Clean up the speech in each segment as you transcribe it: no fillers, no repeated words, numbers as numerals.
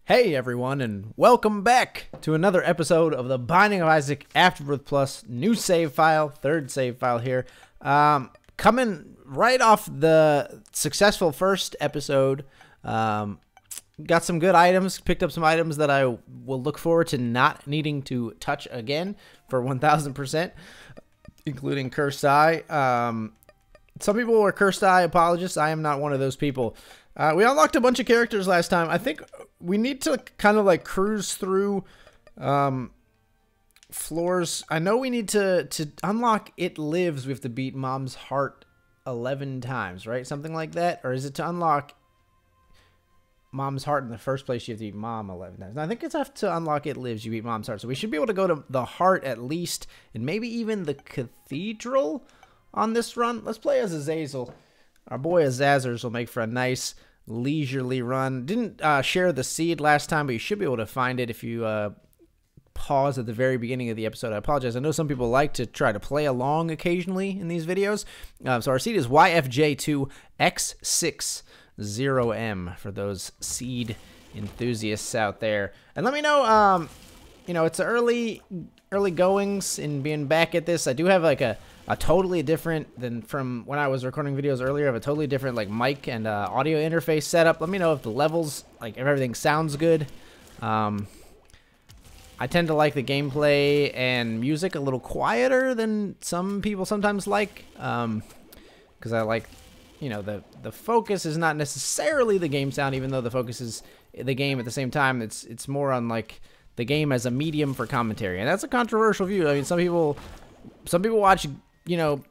Hey everyone, and welcome back to another episode of the Binding of Isaac Afterbirth Plus new save file, third save file here. Coming right off the successful first episode, got some good items, picked up some items that I will look forward to not needing to touch again for 1000%, including Cursed Eye. Some people were Cursed Eye apologists. I am not one of those people. We unlocked a bunch of characters last time. I think we need to kind of like cruise through floors. I know we need to unlock It Lives. We have to beat Mom's Heart 11 times, right? Something like that. Or is it to unlock Mom's Heart in the first place, you have to beat Mom 11 times? I think it's have to unlock It Lives, you beat Mom's Heart. So we should be able to go to the Heart at least, and maybe even the Cathedral on this run. Let's play as Azazel. Our boy Azazel will make for a nice leisurely run. Didn't share the seed last time, but you should be able to find it if you pause at the very beginning of the episode. I apologize. I know some people like to try to play along occasionally in these videos. So our seed is YFJ2X60M for those seed enthusiasts out there. And let me know, you know, it's early goings in being back at this. I do have like a totally different than from when I was recording videos earlier. I have a totally different like mic and audio interface setup. Let me know if the levels, like if everything sounds good. I tend to like the gameplay and music a little quieter than some people sometimes like, because I like, you know, the focus is not necessarily the game sound, even though the focus is the game at the same time. It's more on like the game as a medium for commentary, and that's a controversial view. I mean, some people watch, you know,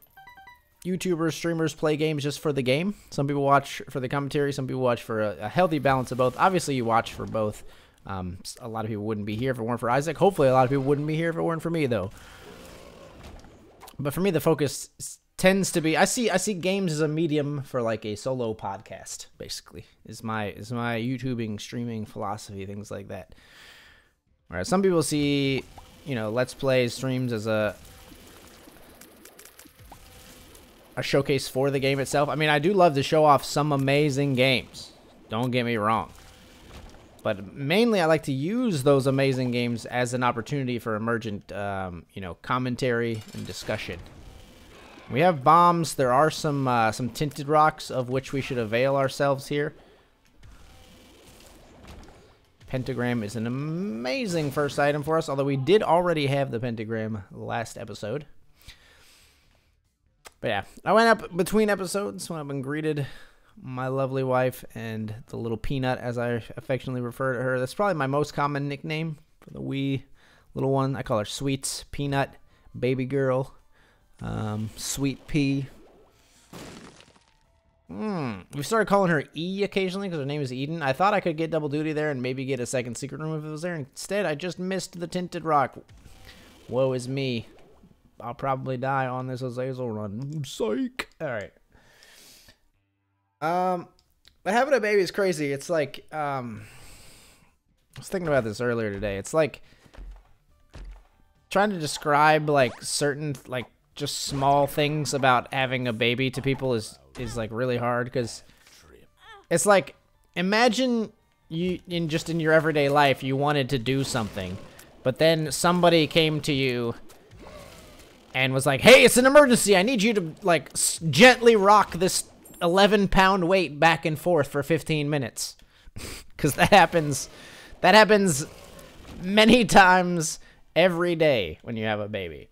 YouTubers, streamers play games just for the game. Some people watch for the commentary. Some people watch for a healthy balance of both. Obviously, you watch for both. A lot of people wouldn't be here if it weren't for Isaac. Hopefully, a lot of people wouldn't be here if it weren't for me, though. But for me, the focus tends to be I see games as a medium for like a solo podcast. Basically, is my YouTubing, streaming philosophy, things like that. Whereas some people see, you know, Let's Play streams as a showcase for the game itself. I mean, I do love to show off some amazing games. Don't get me wrong. But mainly, I like to use those amazing games as an opportunity for emergent, you know, commentary and discussion. We have bombs. There are some tinted rocks of which we should avail ourselves here. Pentagram is an amazing first item for us, although we did already have the pentagram last episode. But yeah, I went up between episodes, went up and greeted my lovely wife and the little peanut, as I affectionately refer to her. That's probably my most common nickname for the wee little one. I call her Sweets, Peanut, Baby Girl, Sweet Pea. We started calling her E occasionally because her name is Eden. I thought I could get double duty there and maybe get a second secret room if it was there. Instead, I just missed the tinted rock. Woe is me. I'll probably die on this Azazel run. Psych. All right. But having a baby is crazy. It's like, I was thinking about this earlier today. It's like trying to describe like certain, like just small things about having a baby to people is like really hard, because it's like, imagine you in your everyday life, you wanted to do something, but then somebody came to you and was like, hey, it's an emergency. I need you to like gently rock this 11-pound weight back and forth for 15 minutes. Because that happens many times every day when you have a baby.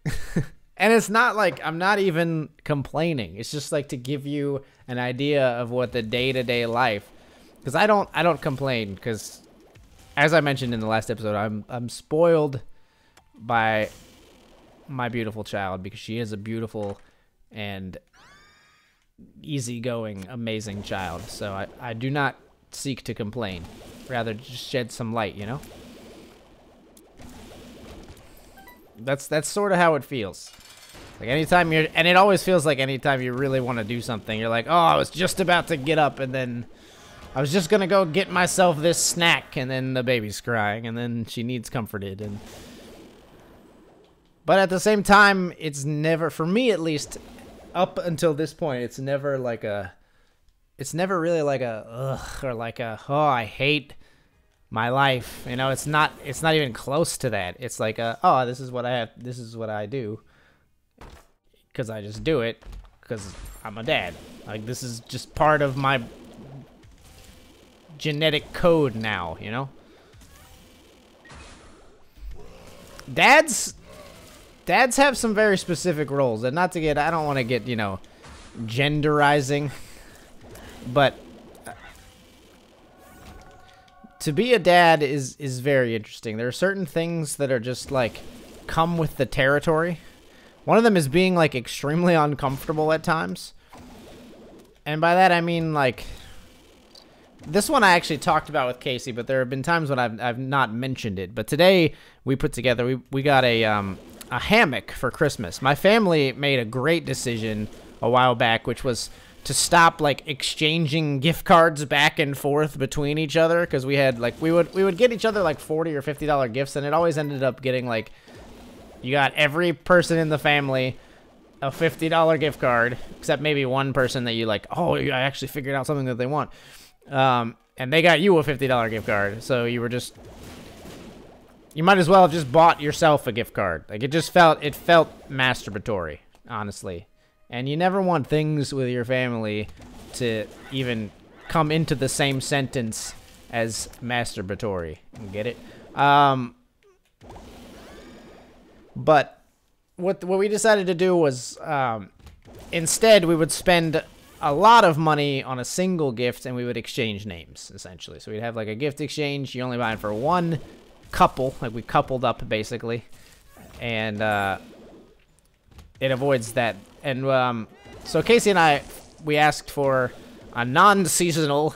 And it's not like, I'm not even complaining. It's just like to give you an idea of what the day-to-day life. Because I don't complain, because as I mentioned in the last episode, I'm spoiled by my beautiful child, because she is a beautiful and easygoing, amazing child. So I do not seek to complain, rather just shed some light, you know? That's sort of how it feels. Like anytime and it always feels like anytime you really want to do something, you're like, oh, I was just about to get up, and then I was just gonna go get myself this snack, and then the baby's crying, and then she needs comforted, but at the same time, it's never, for me at least, up until this point, it's never really like a ugh, or like a, oh, I hate my life. You know, it's not even close to that. It's like, oh, this is what I have. This is what I do. Because I just do it. Because I'm a dad. Like, this is just part of my genetic code now, you know? Dads have some very specific roles. And not to get, I don't want to get, you know, genderizing. But to be a dad is very interesting. There are certain things that are just, like, come with the territory. One of them is being, like, extremely uncomfortable at times. And by that, I mean, like, this one I actually talked about with Casey, but there have been times when I've not mentioned it. But today, we put together, we got a hammock for Christmas. My family made a great decision a while back, which was to stop, like, exchanging gift cards back and forth between each other. Because we had, like, we would get each other, like, $40 or $50 gifts, and it always ended up getting, like, you got every person in the family a $50 gift card, except maybe one person that you like, oh, I actually figured out something that they want. And they got you a $50 gift card, so you were just, you might as well have just bought yourself a gift card. Like, it felt masturbatory, honestly. And you never want things with your family to even come into the same sentence as masturbatory. Get it? But what we decided to do was, instead we would spend a lot of money on a single gift, and we would exchange names, essentially. So we'd have, like, a gift exchange. You only buy it for one couple. Like, we coupled up, basically. And it avoids that. And so Casey and I, we asked for a non-seasonal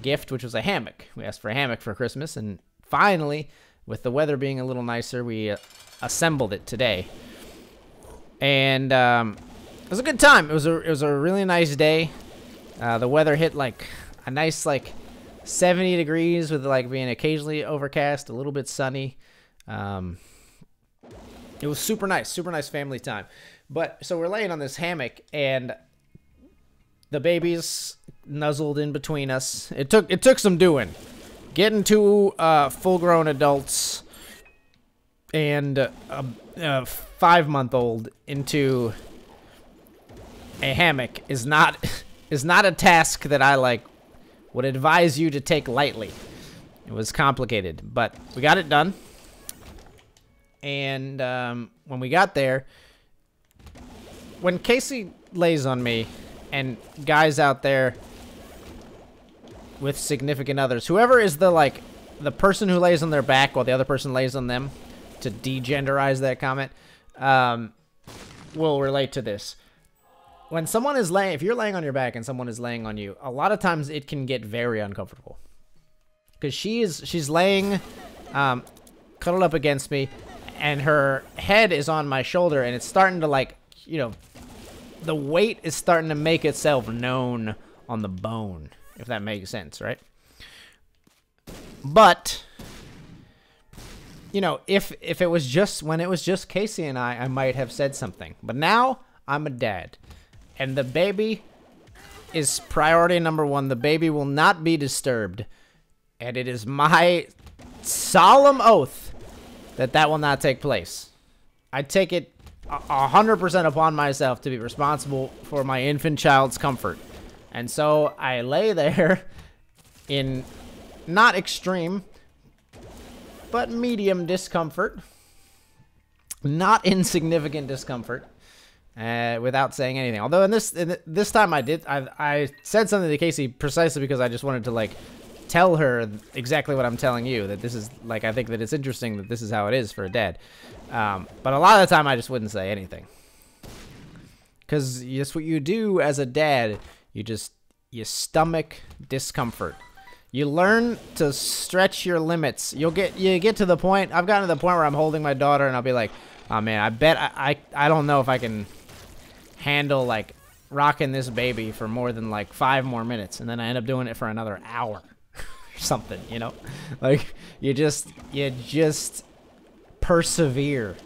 gift, which was a hammock. We asked for a hammock for Christmas, and finally, with the weather being a little nicer, we assembled it today. And it was a good time. It was a really nice day. The weather hit, like, a nice, like, 70 degrees with, like, being occasionally overcast, a little bit sunny. It was super nice family time. But so we're laying on this hammock, and the baby's nuzzled in between us. It took some doing. Getting two full-grown adults and a 5-month-old into a hammock is not a task that I, like, would advise you to take lightly. It was complicated, but we got it done. And when we got there, when Casey lays on me, and guys out there with significant others, whoever is the person who lays on their back while the other person lays on them, to degenderize that comment, will relate to this. When someone is laying, if you're laying on your back and someone is laying on you, a lot of times it can get very uncomfortable. Because she's laying cuddled up against me, and her head is on my shoulder, and it's starting to, like, you know, the weight is starting to make itself known on the bone, if that makes sense, right? But, you know, if it was just, when it was just Casey and I might have said something. But now, I'm a dad. And the baby is priority number one. The baby will not be disturbed. And it is my solemn oath that that will not take place. I take it 100% upon myself to be responsible for my infant child's comfort. And so I lay there in not extreme, but medium discomfort. Not insignificant discomfort. Without saying anything. Although in this time I said something to Casey precisely because I just wanted to, like, tell her exactly what I'm telling you, that this is, like, I think that it's interesting that this is how it is for a dad. But a lot of the time I just wouldn't say anything. Because that's what you do as a dad. You stomach discomfort. You learn to stretch your limits. You get to the point, I've gotten to the point where I'm holding my daughter and I'll be like, oh man, I bet I don't know if I can handle, like, rocking this baby for more than, like, 5 more minutes, and then I end up doing it for another hour or something, you know? Like, you just persevere.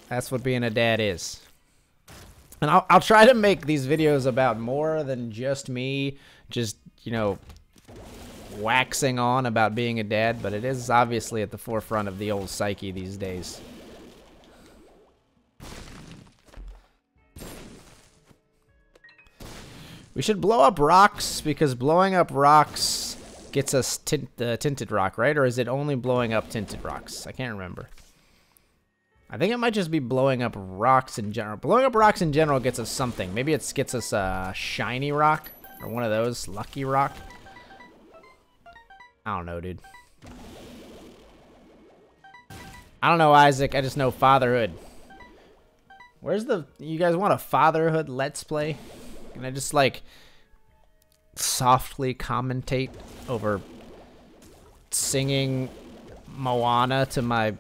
That's what being a dad is. And I'll try to make these videos about more than just me, just, you know, waxing on about being a dad, but it is obviously at the forefront of the old psyche these days. We should blow up rocks, because blowing up rocks gets us tinted rock, right? Or is it only blowing up tinted rocks? I can't remember. I think it might just be blowing up rocks in general. Blowing up rocks in general gets us something. Maybe it gets us a shiny rock, or one of those, lucky rock. I don't know, dude. I don't know, Isaac. I just know fatherhood. Where's the... You guys want a fatherhood let's play? Can I just, like, softly commentate over singing Moana to my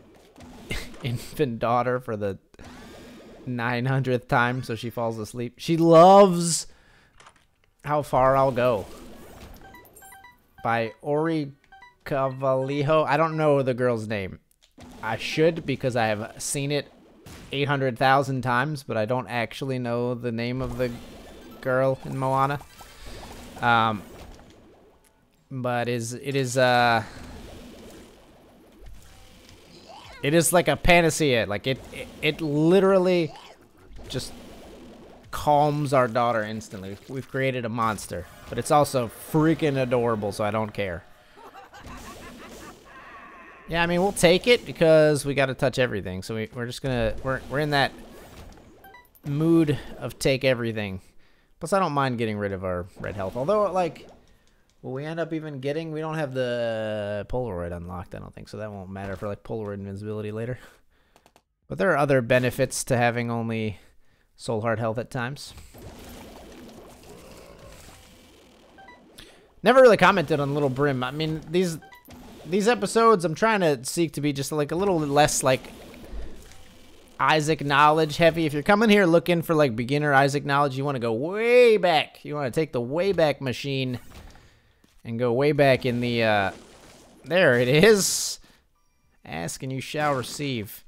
infant daughter for the 900th time so she falls asleep? She loves How Far I'll Go by Ori Cavallijo. I don't know the girl's name. I should, because I have seen it 800,000 times, but I don't actually know the name of the girl in Moana. But it is like a panacea. Like it literally just calms our daughter instantly. We've created a monster, but it's also freaking adorable, so I don't care. Yeah, I mean, we'll take it because we got to touch everything. So we're just gonna we're in that mood of take everything. Plus, I don't mind getting rid of our red health. Although, like, will we end up even getting... We don't have the Polaroid unlocked, I don't think. So that won't matter for, like, Polaroid invincibility later. But there are other benefits to having only soul heart health at times. Never really commented on Little Brim. I mean, these episodes, I'm trying to seek to be just, like, a little less, like... Isaac knowledge heavy. If you're coming here looking for like beginner Isaac knowledge, you want to go way back. You want to take the way back machine and go way back in the there it is. Ask and you shall receive.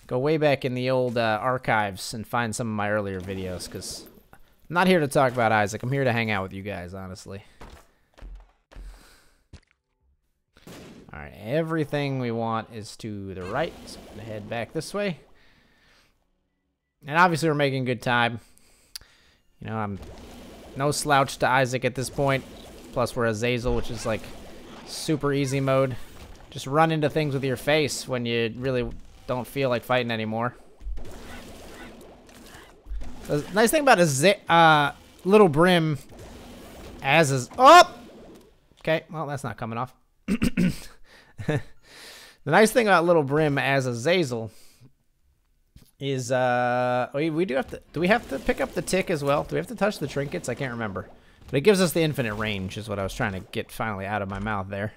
Go way back in the old archives and find some of my earlier videos, because I'm not here to talk about Isaac. I'm here to hang out with you guys, honestly. Alright, everything we want is to the right, so I'm gonna head back this way. And obviously we're making good time. You know, I'm no slouch to Isaac at this point. Plus we're Azazel, which is like super easy mode. Just run into things with your face when you really don't feel like fighting anymore. The nice thing about Little Brim as is... Oh! Okay, well, that's not coming off. The nice thing about Little Brim as Azazel is we do have to... Do we have to pick up the tick as well? Do we have to touch the trinkets? I can't remember. But it gives us the infinite range is what I was trying to get finally out of my mouth there.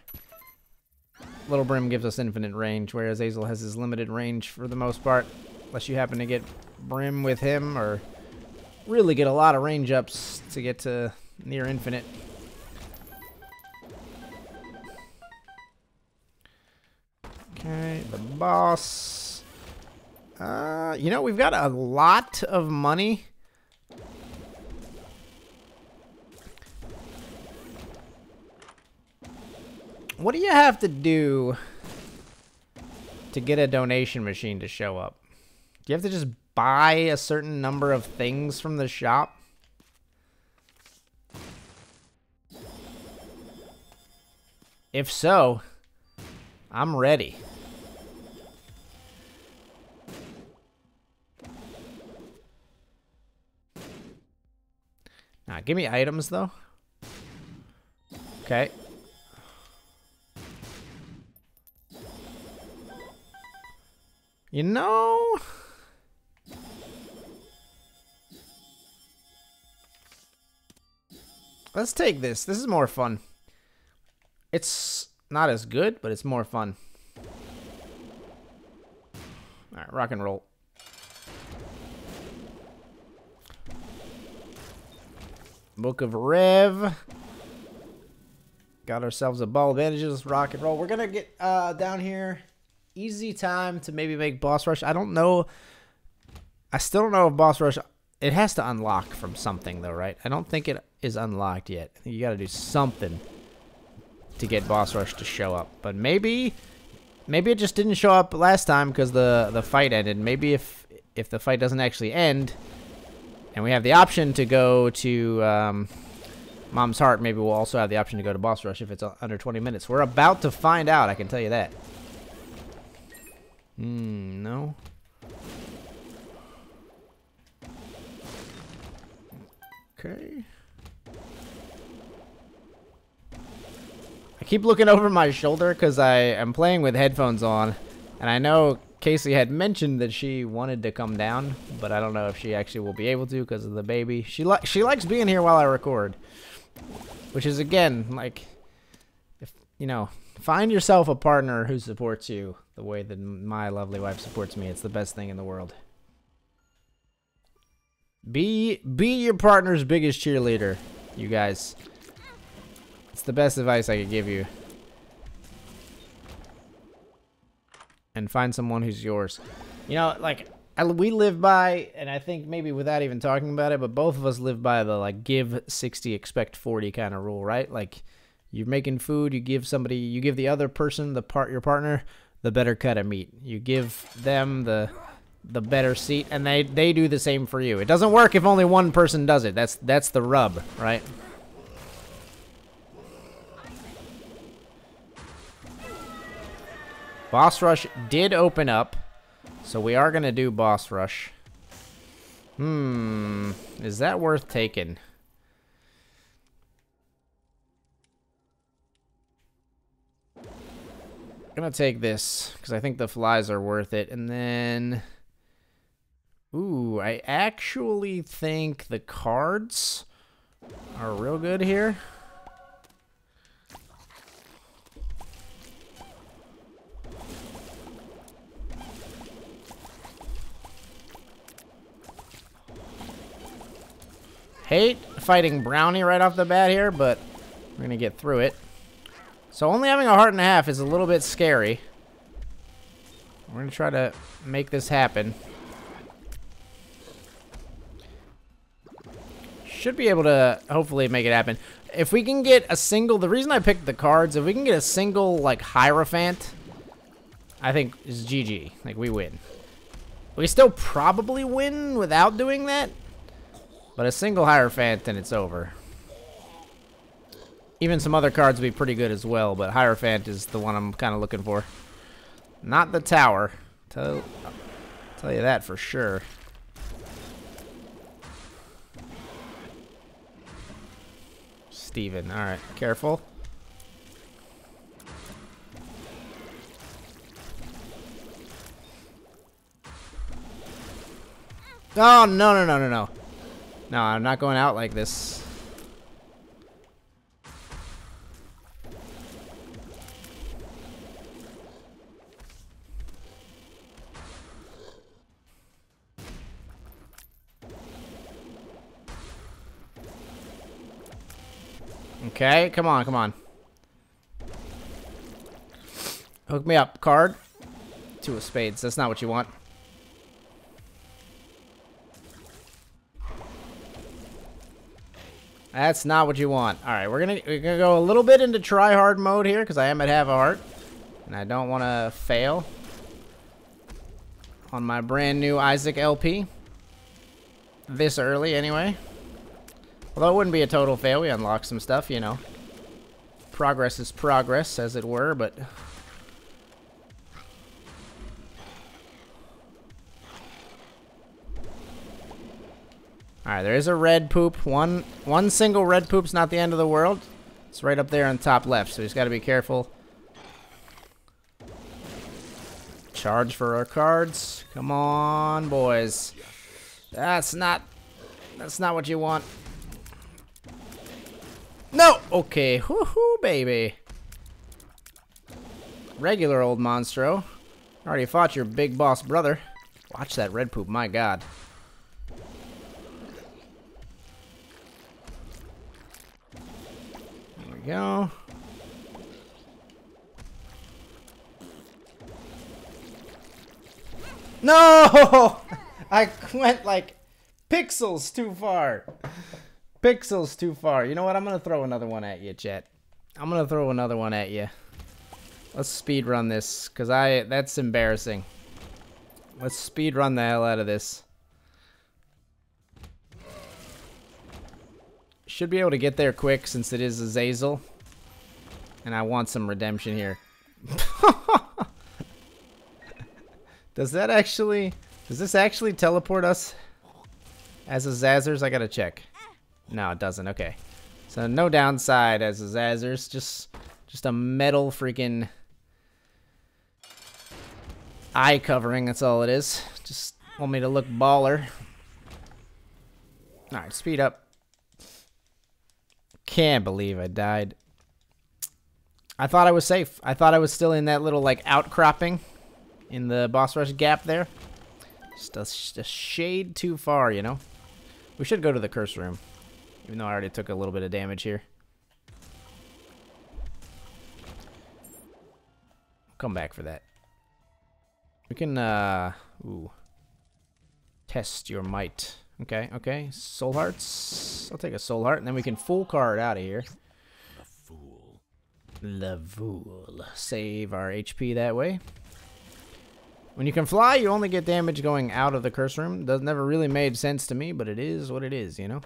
Little Brim gives us infinite range, whereas Azazel has his limited range for the most part. Unless you happen to get Brim with him, or really get a lot of range ups to get to near infinite. Okay, the boss. You know, we've got a lot of money. What do you have to do to get a donation machine to show up? Do you have to just buy a certain number of things from the shop? If so, I'm ready. Now, give me items, though. Okay. You know... Let's take this. This is more fun. It's not as good, but it's more fun. Alright, rock and roll. Book of Rev. Got ourselves a ball of bandages. Rock and roll. We're gonna get down here. Easy time to maybe make boss rush. I don't know. I still don't know if boss rush... It has to unlock from something, though, right? I don't think it is unlocked yet. I think you gotta do something to get Boss Rush to show up. But maybe it just didn't show up last time because the fight ended. Maybe if the fight doesn't actually end, and we have the option to go to Mom's Heart, maybe we'll also have the option to go to Boss Rush if it's under 20 minutes. We're about to find out, I can tell you that. No. Okay. I keep looking over my shoulder because I am playing with headphones on, and I know Casey had mentioned that she wanted to come down, but I don't know if she actually will be able to because of the baby. She likes being here while I record, which is, again, like, if you know, find yourself a partner who supports you the way that my lovely wife supports me. It's the best thing in the world. Be your partner's biggest cheerleader, you guys. It's the best advice I could give you. And find someone who's yours. You know, like, we live by, and I think maybe without even talking about it, but both of us live by the, like, give 60, expect 40 kind of rule, right? Like, you're making food, you give the other person, your partner, the better cut of meat. You give them the better seat, and they do the same for you. It doesn't work if only one person does it. That's the rub, right? Boss Rush did open up, so we are gonna do Boss Rush. Is that worth taking? I'm gonna take this because I think the flies are worth it, and then ooh, I actually think the cards are real good here. Hate fighting Brownie right off the bat here, but we're gonna get through it. So only having a heart and a half is a little bit scary. We're gonna try to make this happen. Should be able to hopefully make it happen. If we can get a single, the reason I picked the cards, if we can get a single, like, Hierophant, I think is GG. Like, we win. We still probably win without doing that, but a single Hierophant and it's over. Even some other cards would be pretty good as well, but Hierophant is the one I'm kind of looking for. Not the Tower. Tell you that for sure. Steven. Alright, careful. Oh, no. No, I'm not going out like this. Okay, come on. Hook me up. Card. Two of spades. That's not what you want. That's not what you want. All right, we're gonna go a little bit into try hard mode here because I am at half a heart, and I don't want to fail on my brand new Isaac LP this early anyway. Although it wouldn't be a total fail. We unlocked some stuff, you know. Progress is progress, as it were, but alright, there is a red poop. One single red poop's not the end of the world. It's right up there on top left, so he's got to be careful. Charge for our cards. Come on, boys. That's not what you want. No! Okay, woohoo, baby. Regular old monstro. Already fought your big boss brother. Watch that red poop, my god. There we go. No! I went like pixels too far. Pixels too far. You know what? I'm going to throw another one at you, chat. I'm gonna throw another one at you. Let's speed run this, cause that's embarrassing. Let's speed run the hell out of this. Should be able to get there quick since it is Azazel. And I want some redemption here. Does this actually teleport us as Azazers? I gotta check. No, it doesn't. Okay. So no downside as Azazers. Just a metal freaking eye covering. That's all it is. Just want me to look baller. All right, speed up. Can't believe I died. I thought I was safe. I thought I was still in that little like outcropping in the boss rush gap there. Just a shade too far, you know. We should go to the curse room, even though I already took a little bit of damage here. Come back for that. We can ooh, test your might. Okay, okay. Soul hearts. I'll take a soul heart, and then we can full card out of here. The fool. The fool. Save our HP that way. When you can fly, you only get damage going out of the curse room. Does never really made sense to me, but it is what it is, you know?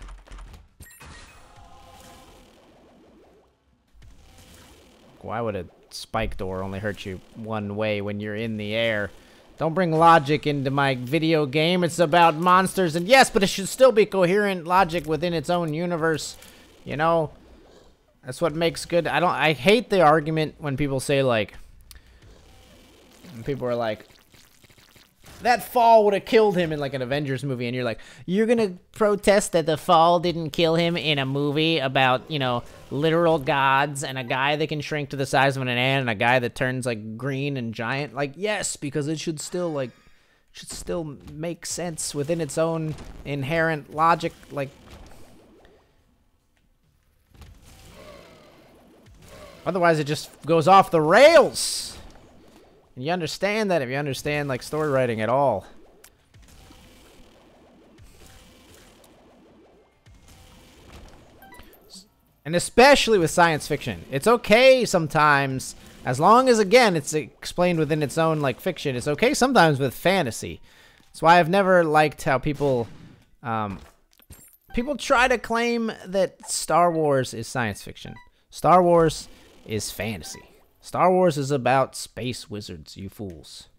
Why would a spike door only hurt you one way when you're in the air? Don't bring logic into my video game. It's about monsters, and yes, but it should still be coherent logic within its own universe. You know? That's what makes good. I hate the argument when people say, like, when people are like, that fall would have killed him in like an Avengers movie, and you're like, you're gonna protest that the fall didn't kill him in a movie about, you know, literal gods and a guy that can shrink to the size of an ant and a guy that turns like green and giant? Like, yes, because it should still make sense within its own inherent logic. Like, otherwise it just goes off the rails. And you understand that if you understand, like, story writing at all. And especially with science fiction. It's okay sometimes, as long as, again, it's explained within its own, like, fiction. It's okay sometimes with fantasy. That's why I've never liked how people try to claim that Star Wars is science fiction. Star Wars is fantasy. Star Wars is about space wizards, you fools.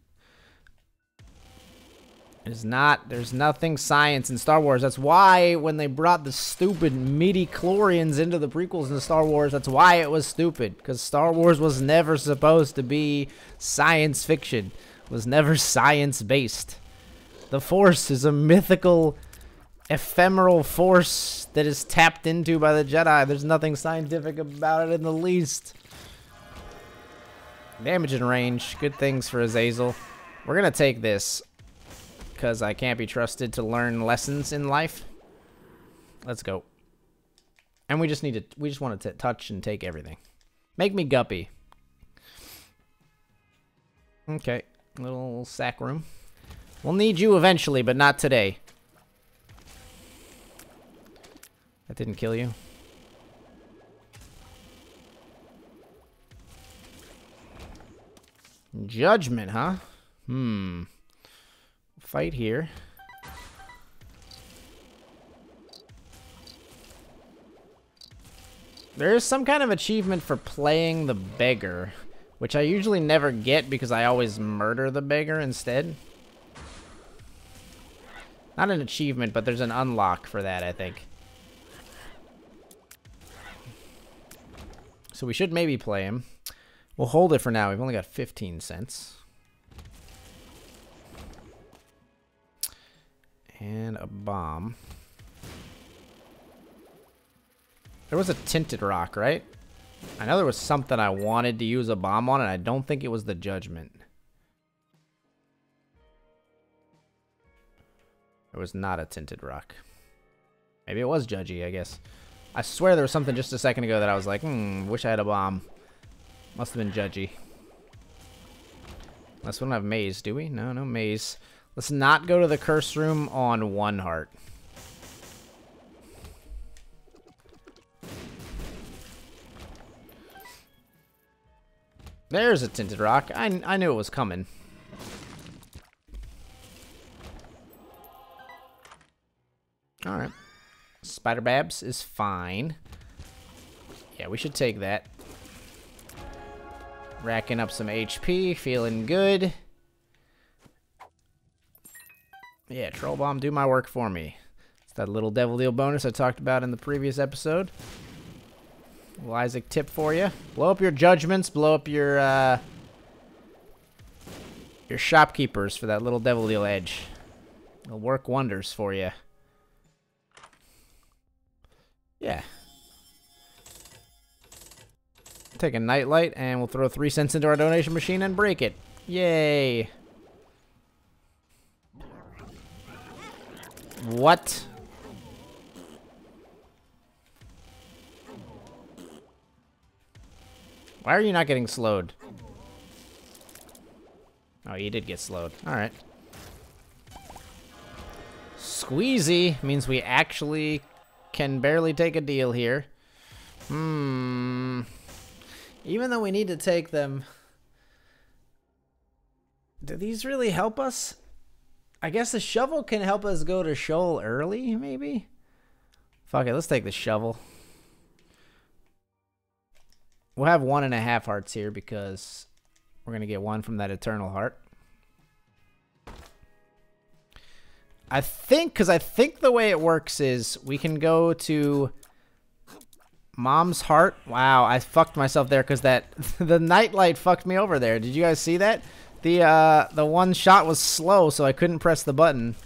There's nothing science in Star Wars. That's why when they brought the stupid midi-chlorians into the prequels in Star Wars, that's why it was stupid. Because Star Wars was never supposed to be science fiction. It was never science-based. The Force is a mythical, ephemeral force that is tapped into by the Jedi. There's nothing scientific about it in the least. Damage and range. Good things for Azazel. We're going to take this because I can't be trusted to learn lessons in life. Let's go. And we just want to touch and take everything. Make me guppy. Okay. Little sack room. We'll need you eventually, but not today. That didn't kill you. Judgment, huh? Fight here. There is some kind of achievement for playing the beggar, which I usually never get because I always murder the beggar instead. Not an achievement, but there's an unlock for that, I think. So we should maybe play him. We'll hold it for now. We've only got 15 cents. And a bomb. There was a tinted rock, right? I know there was something I wanted to use a bomb on, and I don't think it was the judgment. It was not a tinted rock. Maybe it was judgy, I guess. I swear there was something just a second ago that I was like, wish I had a bomb. Must have been judgy. Unless we don't have maze, do we? No, no maze. Let's not go to the curse room on one heart. There's a tinted rock. I knew it was coming. Alright. Spider Babs is fine. Yeah, we should take that. Racking up some HP, feeling good. Yeah, Troll Bomb, do my work for me. It's that little Devil Deal bonus I talked about in the previous episode. Little Isaac tip for you. Blow up your judgments, blow up your shopkeepers for that little Devil Deal edge. It'll work wonders for you. Yeah. Take a nightlight and we'll throw 3 cents into our donation machine and break it. Yay. What? Why are you not getting slowed? Oh, you did get slowed. Alright. Squeezy means we actually can barely take a deal here. Even though we need to take them, do these really help us? I guess the shovel can help us go to Shoal early, maybe? Fuck it, let's take the shovel. We'll have 1.5 hearts here because we're going to get 1 from that Eternal Heart. I think the way it works is we can go to Mom's Heart. Wow, I fucked myself there because the nightlight fucked me over there. Did you guys see that? The one shot was slow, so I couldn't press the button.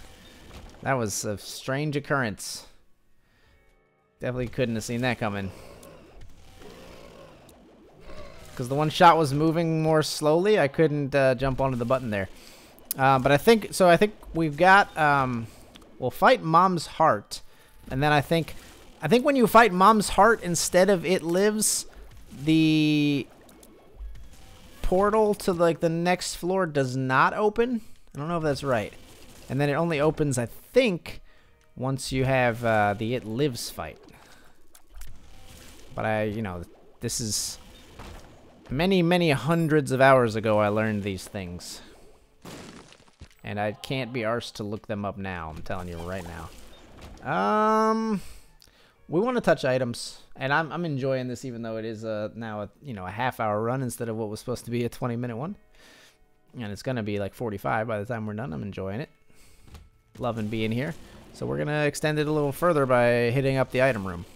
That was a strange occurrence. Definitely couldn't have seen that coming. Because the one shot was moving more slowly, I couldn't jump onto the button there. But I think we've got, we'll fight Mom's Heart. And then I think when you fight Mom's Heart instead of It Lives, the portal to like the next floor does not open. I don't know if that's right. And then it only opens, I think, once you have the It Lives fight. But this is many, many hundreds of hours ago I learned these things. And I can't be arsed to look them up now, I'm telling you right now. We want to touch items, and I'm enjoying this even though it is now a half-hour run instead of what was supposed to be a 20-minute one. And it's going to be like 45 by the time we're done. I'm enjoying it. Loving being here. So we're going to extend it a little further by hitting up the item room.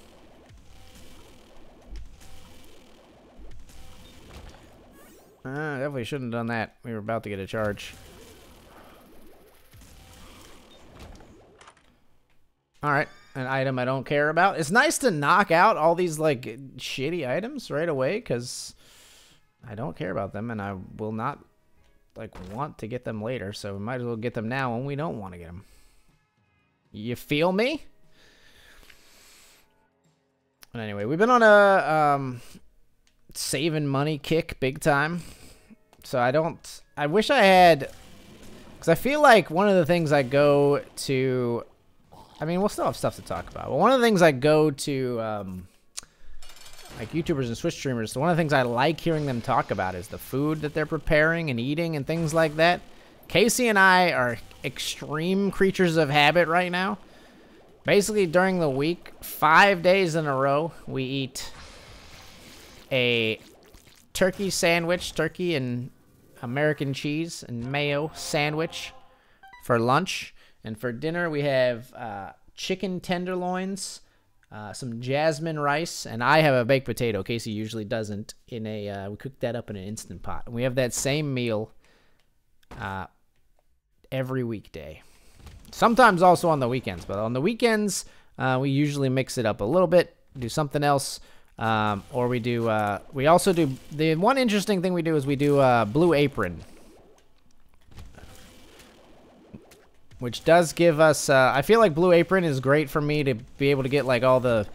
Definitely shouldn't have done that. We were about to get a charge. Alright, an item I don't care about. It's nice to knock out all these, like, shitty items right away, because I don't care about them, and I will not, like, want to get them later, so we might as well get them now when we don't want to get them. You feel me? But anyway, we've been on a, saving money kick big time, so I wish I had, because I feel like one of the things I go to, I mean, we'll still have stuff to talk about, but one of the things I go to, like YouTubers and Twitch streamers, so one of the things I like hearing them talk about is the food that they're preparing and eating and things like that. Casey and I are extreme creatures of habit right now. Basically, during the week, 5 days in a row, we eat a turkey sandwich, turkey and American cheese and mayo sandwich for lunch. And for dinner, we have chicken tenderloins, some jasmine rice, and I have a baked potato. Casey usually doesn't. We cook that up in an Instant Pot. And we have that same meal every weekday. Sometimes also on the weekends, but on the weekends, we usually mix it up a little bit, do something else, or we also do, the one interesting thing we do is we do Blue Apron, which does give us, I feel like Blue Apron is great for me to be able to get like all the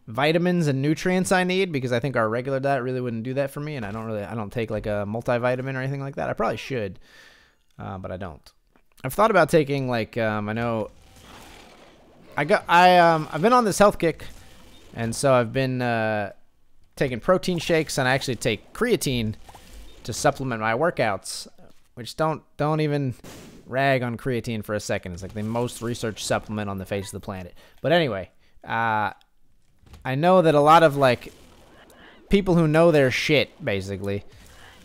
vitamins and nutrients I need, because I think our regular diet really wouldn't do that for me, and I don't take like a multivitamin or anything like that. I probably should, but I don't. I've thought about taking like, I know, I've been on this health kick, and so I've been taking protein shakes, and I actually take creatine to supplement my workouts, which don't even rag on creatine for a second. It's like the most researched supplement on the face of the planet. But anyway, I know that a lot of like people who know their shit basically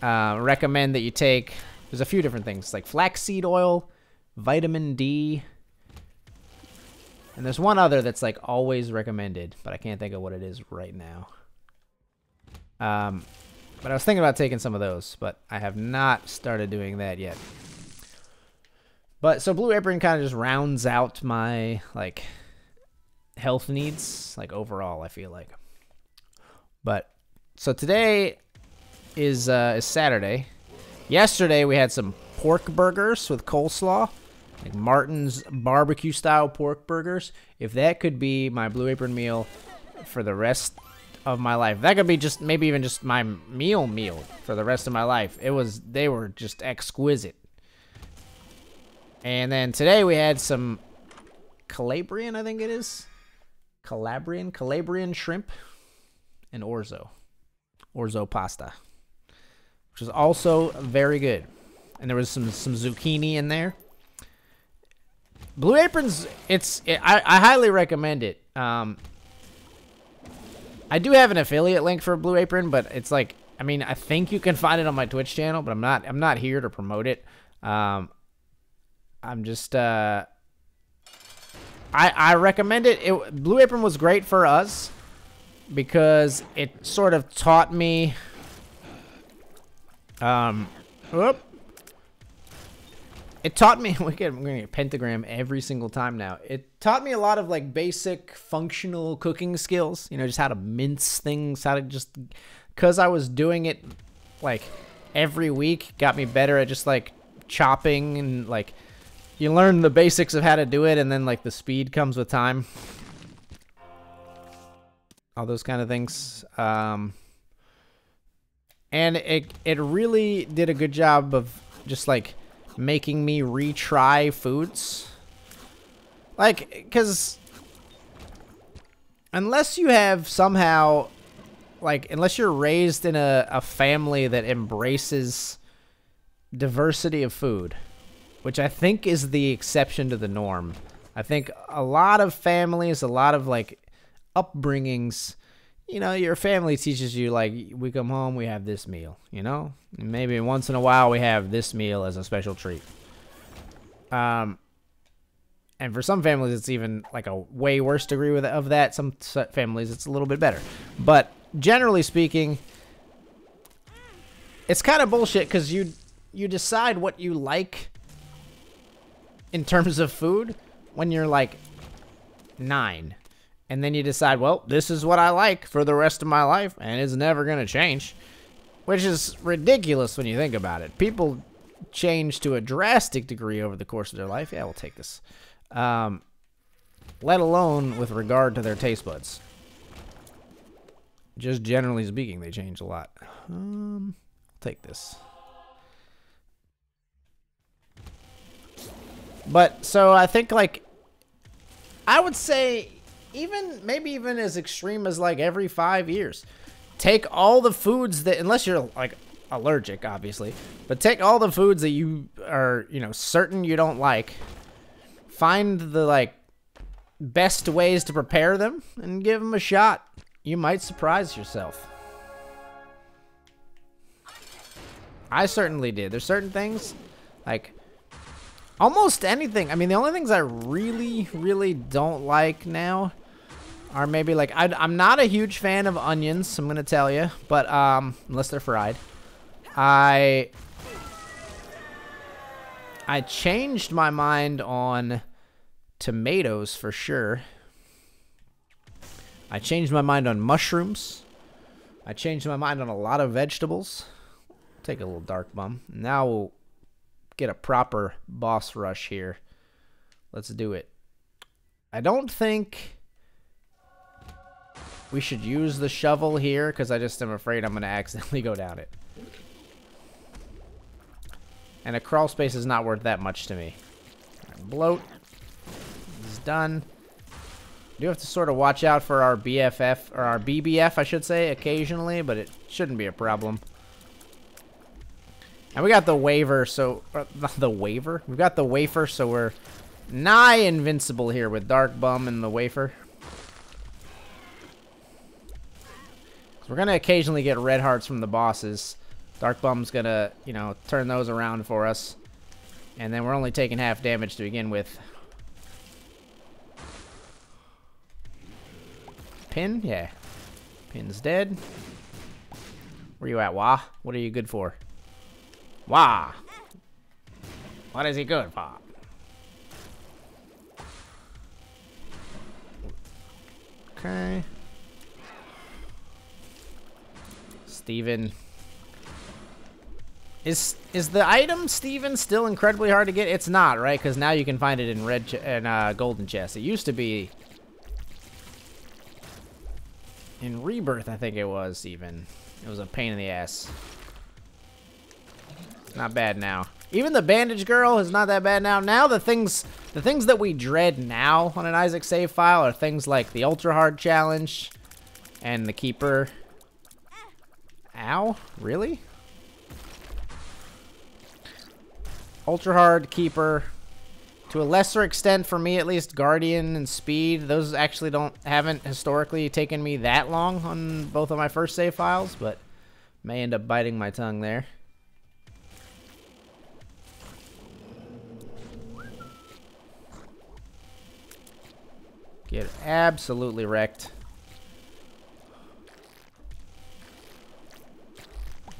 recommend that you take, there's a few different things like flaxseed oil, vitamin D, and there's one other that's like always recommended, but I can't think of what it is right now. But I was thinking about taking some of those, but I have not started doing that yet. But so Blue Apron kind of just rounds out my like health needs, like overall, I feel like. But so today is Saturday. Yesterday we had some pork burgers with coleslaw, like Martin's barbecue style pork burgers. If that could be my Blue Apron meal for the rest of my life, that could be just maybe even just my meal for the rest of my life. They were just exquisite. And then today we had some Calabrian, I think it is. Calabrian shrimp and orzo pasta, which is also very good. And there was some zucchini in there. Blue Apron's, I highly recommend it. I do have an affiliate link for Blue Apron, but it's like, I mean, I think you can find it on my Twitch channel, but I'm not here to promote it. I'm just I recommend it. Blue Apron was great for us because it sort of taught me it taught me, we're gonna get pentagram every single time now. It taught me a lot of like basic functional cooking skills, you know, just how to mince things, how to just, cause I was doing it like every week, got me better at just like chopping, and like you learn the basics of how to do it, and then like the speed comes with time. All those kind of things. And it really did a good job of just like making me retry foods. Like, because unless you have somehow, like, unless you're raised in a family that embraces diversity of food, which I think is the exception to the norm. I think a lot of families, a lot of, like, upbringings, you know, your family teaches you, like, we come home, we have this meal, you know? And maybe once in a while we have this meal as a special treat. And for some families, it's even, like, a way worse degree of that. Some families, it's a little bit better. But generally speaking, it's kind of bullshit because you decide what you like in terms of food when you're, like, 9. And then you decide, well, this is what I like for the rest of my life, and it's never going to change. Which is ridiculous when you think about it. People change to a drastic degree over the course of their life. Yeah, we'll take this. Let alone with regard to their taste buds. Just generally speaking, they change a lot. I'll take this. But, so I think, like, I would say, maybe even as extreme as, like, every 5 years, take all the foods that, unless you're, like, allergic, obviously, but take all the foods that you are, you know, certain you don't like, find the, like, best ways to prepare them, and give them a shot. You might surprise yourself. I certainly did. There's certain things, like, almost anything. I mean, the only things I really, really don't like now are maybe, like, I'm not a huge fan of onions, I'm gonna tell you, but, unless they're fried. I changed my mind on tomatoes for sure. I changed my mind on mushrooms. I changed my mind on a lot of vegetables. Take a little dark bum. Now we'll get a proper boss rush here. Let's do it. I don't think we should use the shovel here because I just am afraid I'm going to accidentally go down it. And a crawl space is not worth that much to me. Right, bloat is done. Do have to sort of watch out for our BFF, or our BBF, I should say, occasionally, but it shouldn't be a problem. And we got the waiver, so... the waiver? We've got the wafer, so we're nigh invincible here with Dark Bum and the wafer. We're going to occasionally get red hearts from the bosses. Dark Bum's going to, you know, turn those around for us. And then we're only taking half damage to begin with. Pin? Yeah. Pin's dead. Where you at, Wah? What are you good for? Wah! What is he good for? Okay. Steven. Is the item Steven still incredibly hard to get? It's not, right? Because now you can find it in red and golden chest. It used to be in Rebirth, I think it was even. It was a pain in the ass. Not bad now. Even the bandage girl is not that bad now. Now the things that we dread now on an Isaac save file are things like the ultra hard challenge and the keeper. Ow? Really? Ultra hard, keeper. To a lesser extent, for me at least, guardian and speed. Those actually haven't historically taken me that long on both of my first save files, but may end up biting my tongue there. Get absolutely wrecked.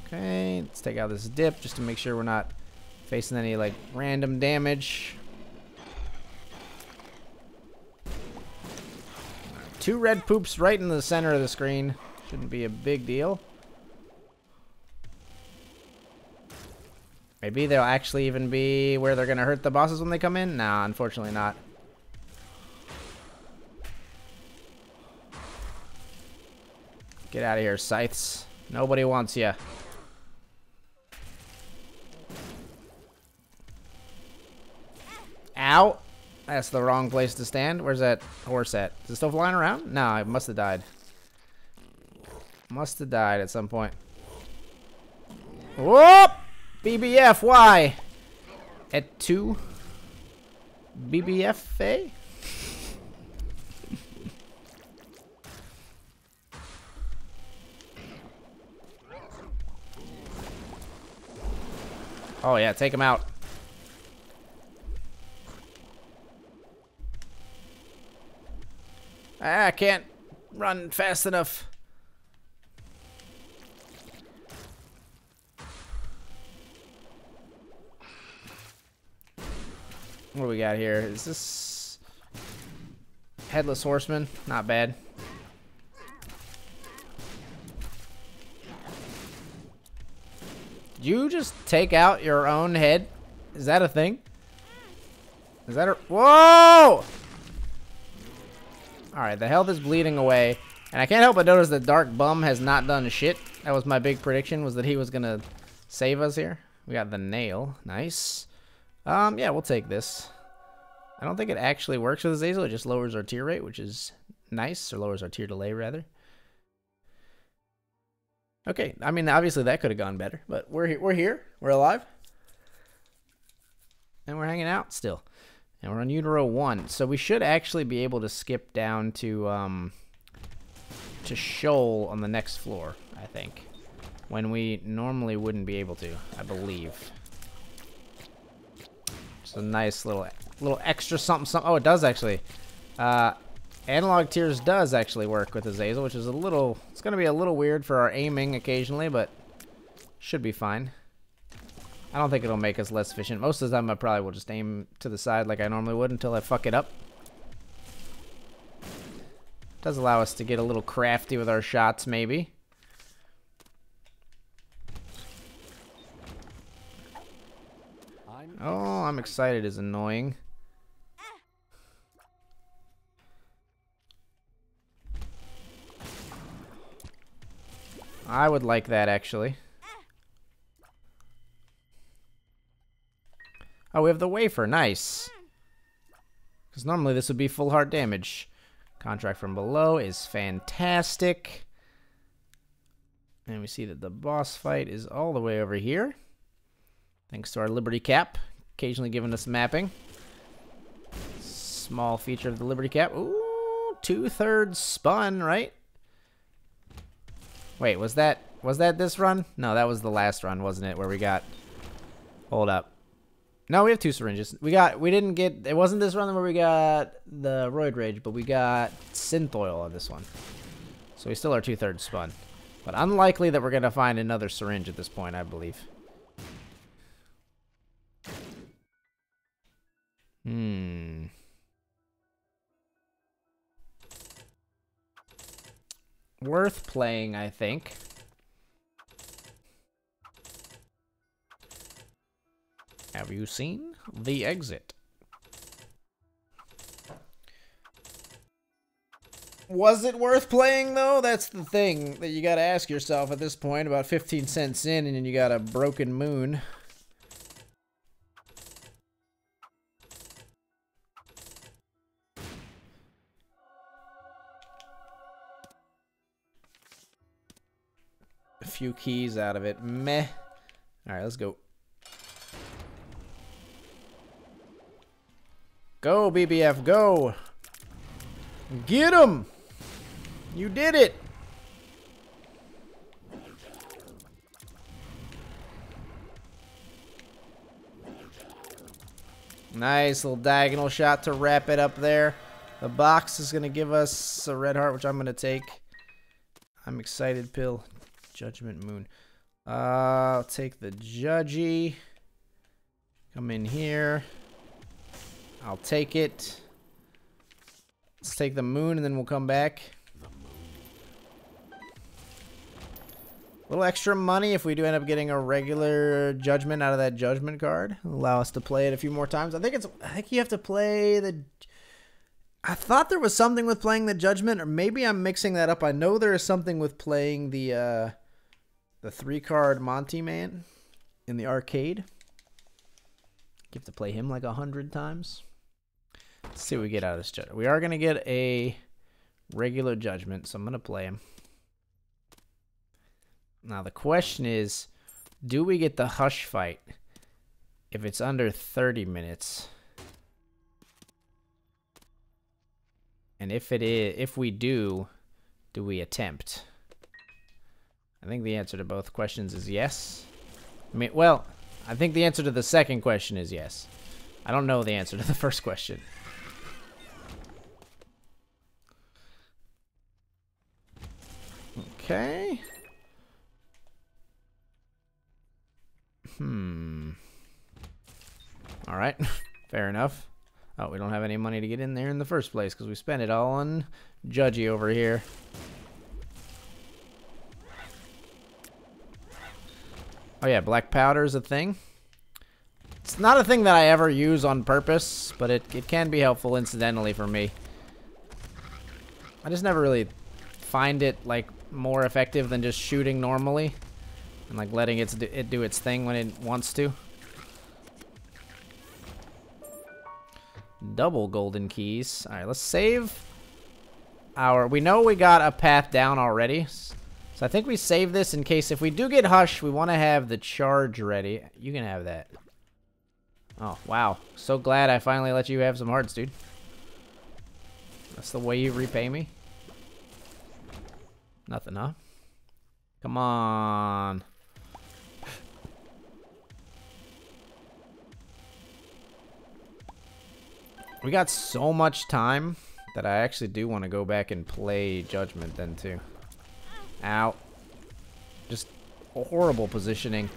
Okay, let's take out this dip just to make sure we're not facing any like random damage. 2 red poops right in the center of the screen. Shouldn't be a big deal. Maybe they'll actually even be where they're gonna hurt the bosses when they come in? Nah, unfortunately not. Get out of here, scythes. Nobody wants you. Ow! That's the wrong place to stand. Where's that horse at? Is it still flying around? No, it must have died. Must have died at some point. Whoop! BBF, why? At 2? BBFA? Oh yeah, take him out. I can't run fast enough. What do we got here? Is this Headless Horseman? Not bad. Did you just take out your own head? Is that a thing? Is that a... Whoa! Alright, the health is bleeding away. And I can't help but notice that Dark Bum has not done shit. That was my big prediction, was that he was going to save us here. We got the nail. Nice. Yeah, we'll take this. I don't think it actually works with Azazel. It just lowers our tier rate, which is nice. Or lowers our tier delay, rather. Okay, I mean, obviously that could have gone better. But we're here. We're alive. And we're hanging out still. And we're on Utero 1. So we should actually be able to skip down to Shoal on the next floor, I think. When we normally wouldn't be able to, I believe. Just a nice little extra something. Oh, it does actually. Analog tiers does actually work with Azazel, which is a little... It's going to be a little weird for our aiming occasionally, but should be fine. I don't think it'll make us less efficient. Most of the time I probably will just aim to the side like I normally would until I fuck it up. It does allow us to get a little crafty with our shots, maybe. Oh, I'm excited is annoying. I would like that, actually. Oh, we have the wafer. Nice. Because normally this would be full heart damage. Contract from below is fantastic. And we see that the boss fight is all the way over here. Thanks to our Liberty Cap, occasionally giving us mapping. Small feature of the Liberty Cap. Ooh, 2/3 spun, right? Wait, was that this run? No, that was the last run, wasn't it? Where we got... Hold up. No, we have 2 syringes. We didn't get... It wasn't this run where we got the Roid Rage, but we got Synth Oil on this one. So we still are 2/3 spun. But unlikely that we're going to find another syringe at this point, I believe. Worth playing, I think. Have you seen the exit? Was it worth playing, though? That's the thing that you gotta ask yourself at this point, about 15 cents in, and you got a broken moon. A few keys out of it. Meh. Alright, let's go. Go, BBF, go! Get him! You did it! Nice little diagonal shot to wrap it up there. The box is going to give us a red heart, which I'm going to take. I'm excited, Pill. Judgment Moon. I'll take the Judgy. Come in here. I'll take it. Let's take the moon and then we'll come back. A little extra money if we do end up getting a regular judgment out of that judgment card. It'll allow us to play it a few more times. I think you have to play the... I thought there was something with playing the judgment, or maybe I'm mixing that up. I know there is something with playing the 3-card Monty Man in the arcade. You have to play him like 100 times. Let's see what we get out of this judgment. We are going to get a regular judgment, so I'm going to play him. Now the question is, do we get the Hush fight if it's under 30 minutes? And if we do we attempt? I think the answer to both questions is yes. Well, I think the answer to the second question is yes. I don't know the answer to the first question. Okay. All right. Fair enough. Oh, we don't have any money to get in there in the first place because we spent it all on Judgy over here. Oh yeah, black powder is a thing. It's not a thing that I ever use on purpose, but it can be helpful incidentally for me. I just never really find it like more effective than just shooting normally and like letting it do its thing when it wants to. Double golden keys. All right, let's save our... We know we got a path down already. So I think we save this in case if we do get Hush, we want to have the charge ready. You can have that. Oh, wow. So glad I finally let you have some hearts, dude. That's the way you repay me? Nothing, huh? Come on. We got so much time that I actually do want to go back and play Judgment then too. Ow. Just horrible positioning.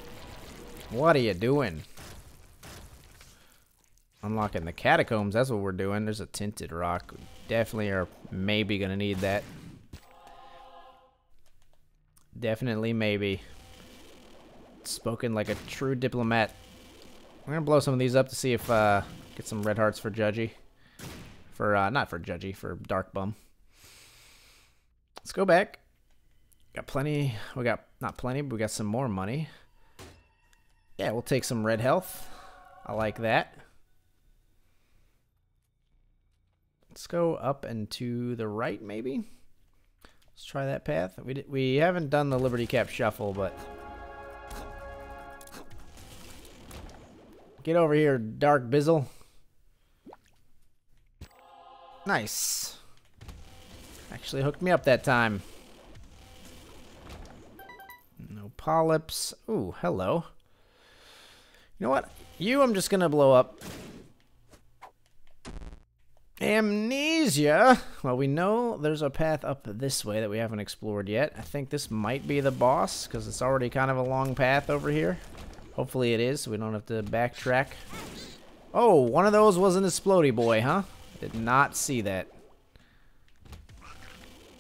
What are you doing? Unlocking the catacombs, that's what we're doing. There's a tinted rock. We definitely are maybe gonna need that. Definitely maybe. Spoken like a true diplomat. We're gonna blow some of these up to see if get some red hearts for Judgy. For not for Judgy, for Dark Bum. Let's go back. Got plenty. We got not plenty, but we got some more money. Yeah, we'll take some red health. I like that. Let's go up and to the right, maybe. Let's try that path. We haven't done the Liberty Cap Shuffle, but Get over here, Dark Bizzle. Nice. Actually hooked me up that time. No polyps. Ooh, hello. You know what? You I'm just gonna blow up. Amnesia! Well, we know there's a path up this way that we haven't explored yet. I think this might be the boss, because it's already kind of a long path over here. Hopefully it is, so we don't have to backtrack. Oh, one of those was an explodey boy, huh? Did not see that.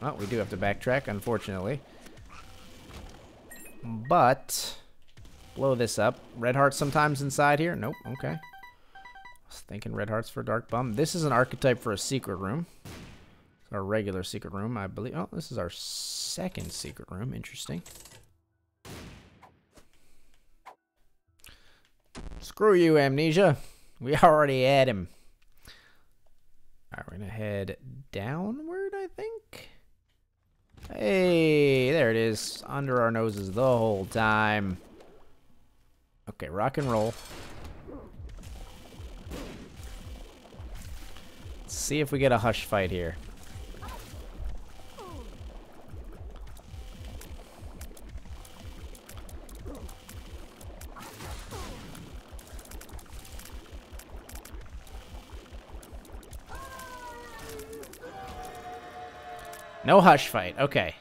Well, we do have to backtrack, unfortunately. But, blow this up. Red hearts sometimes inside here? Nope, okay. I was thinking red hearts for Dark Bum. This is an archetype for a secret room. It's our regular secret room, I believe. Oh, this is our second secret room. Interesting. Screw you, Amnesia. We already had him. Alright, we're going to head downward, I think. Hey, there it is. Under our noses the whole time. Okay, rock and roll. Let's see if we get a hush fight here. No hush fight. Okay.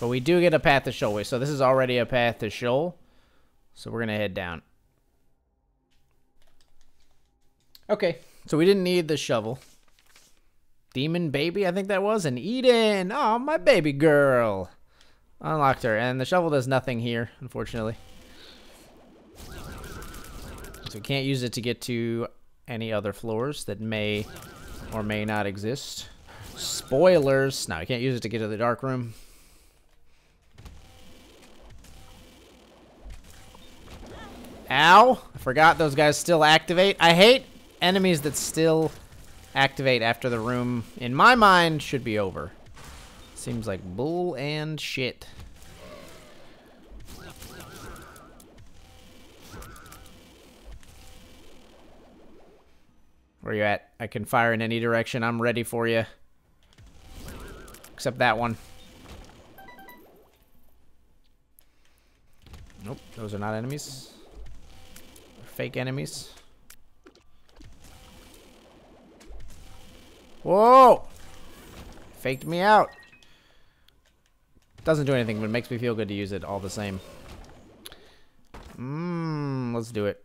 But we do get a path to Shoal. So this is already a path to Shoal. So we're going to head down. Okay. So we didn't need the shovel. Demon baby, I think that was. And Eden. Oh, my baby girl. Unlocked her. And the shovel does nothing here, unfortunately. So we can't use it to get to any other floors that may or may not exist. Spoilers. No, I can't use it to get to the dark room. Ow. I forgot those guys still activate. I hate enemies that still activate after the room, in my mind, should be over. Seems like bull and shit. Where you at? I can fire in any direction. I'm ready for you. Except that one. Nope, those are not enemies. They're fake enemies. Whoa! Faked me out. Doesn't do anything, but it makes me feel good to use it all the same. Let's do it.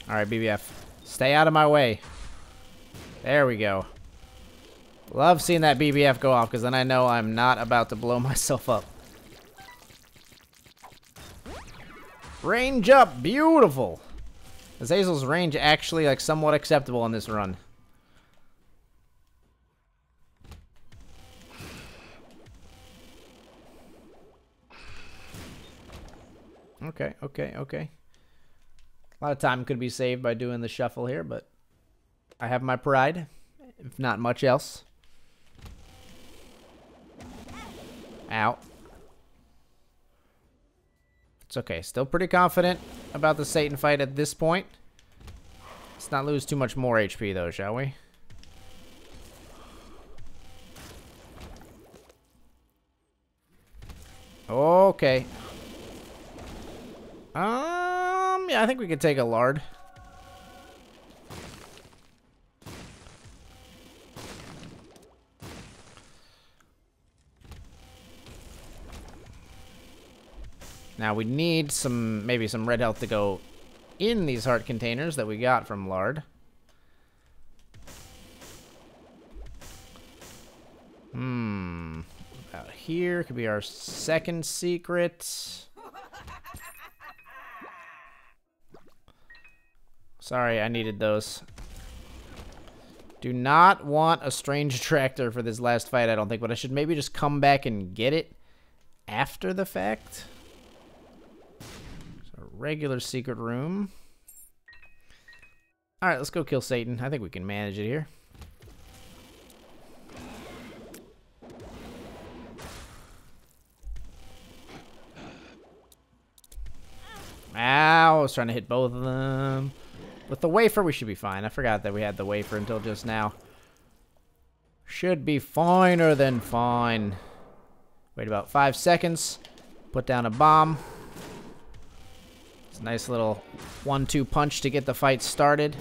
Alright, BBF. Stay out of my way. There we go. Love seeing that BBF go off, because then I know I'm not about to blow myself up. Range up! Beautiful! Azazel's range actually, like, somewhat acceptable in this run. Okay, okay, okay. A lot of time could be saved by doing the shuffle here, but I have my pride, if not much else. Ow. It's okay. Still pretty confident about the Satan fight at this point. Let's not lose too much more HP, though, shall we? Okay. Yeah, I think we could take a lard. Now we need some, maybe some red health to go in these heart containers that we got from lard. About here could be our second secret. Sorry, I needed those. Do not want a strange tractor for this last fight, I don't think, but I should maybe just come back and get it after the fact. So, regular secret room. Alright, let's go kill Satan. I think we can manage it here. Ow, I was trying to hit both of them. With the wafer, we should be fine. I forgot that we had the wafer until just now. Should be finer than fine. Wait about 5 seconds. Put down a bomb. It's a nice little 1-2 punch to get the fight started.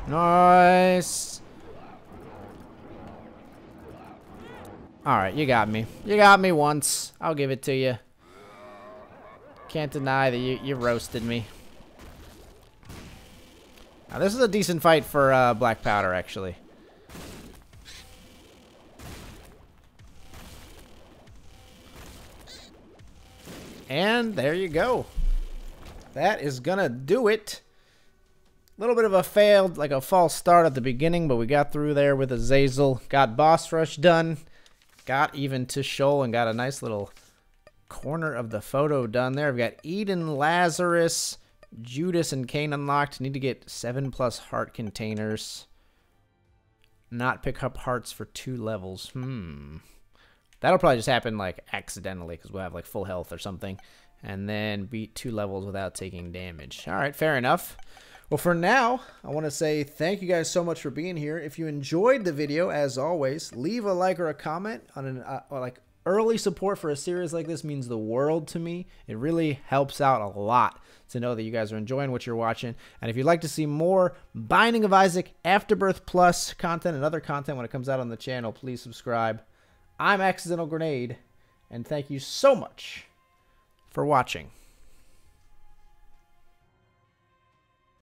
Nice. Alright, you got me. You got me once. I'll give it to you. Can't deny that you roasted me. Now, this is a decent fight for Black Powder, actually. And there you go. That is gonna do it. A little bit of a failed, like a false start at the beginning, but we got through there with Azazel. Got boss rush done. Got even to Shoal and got a nice little corner of the photo done there. We've got Eden, Lazarus, Judas, and Cain unlocked. Need to get 7+ heart containers. Not pick up hearts for 2 levels. That'll probably just happen like accidentally because we'll have like full health or something. And then beat 2 levels without taking damage. Alright, fair enough. Well, for now, I want to say thank you guys so much for being here. If you enjoyed the video, as always, leave a like or a comment on an like early support for a series like this means the world to me. It really helps out a lot to know that you guys are enjoying what you're watching. And if you'd like to see more Binding of Isaac Afterbirth Plus content and other content when it comes out on the channel, please subscribe. I'm Accidental Grenade, and thank you so much for watching.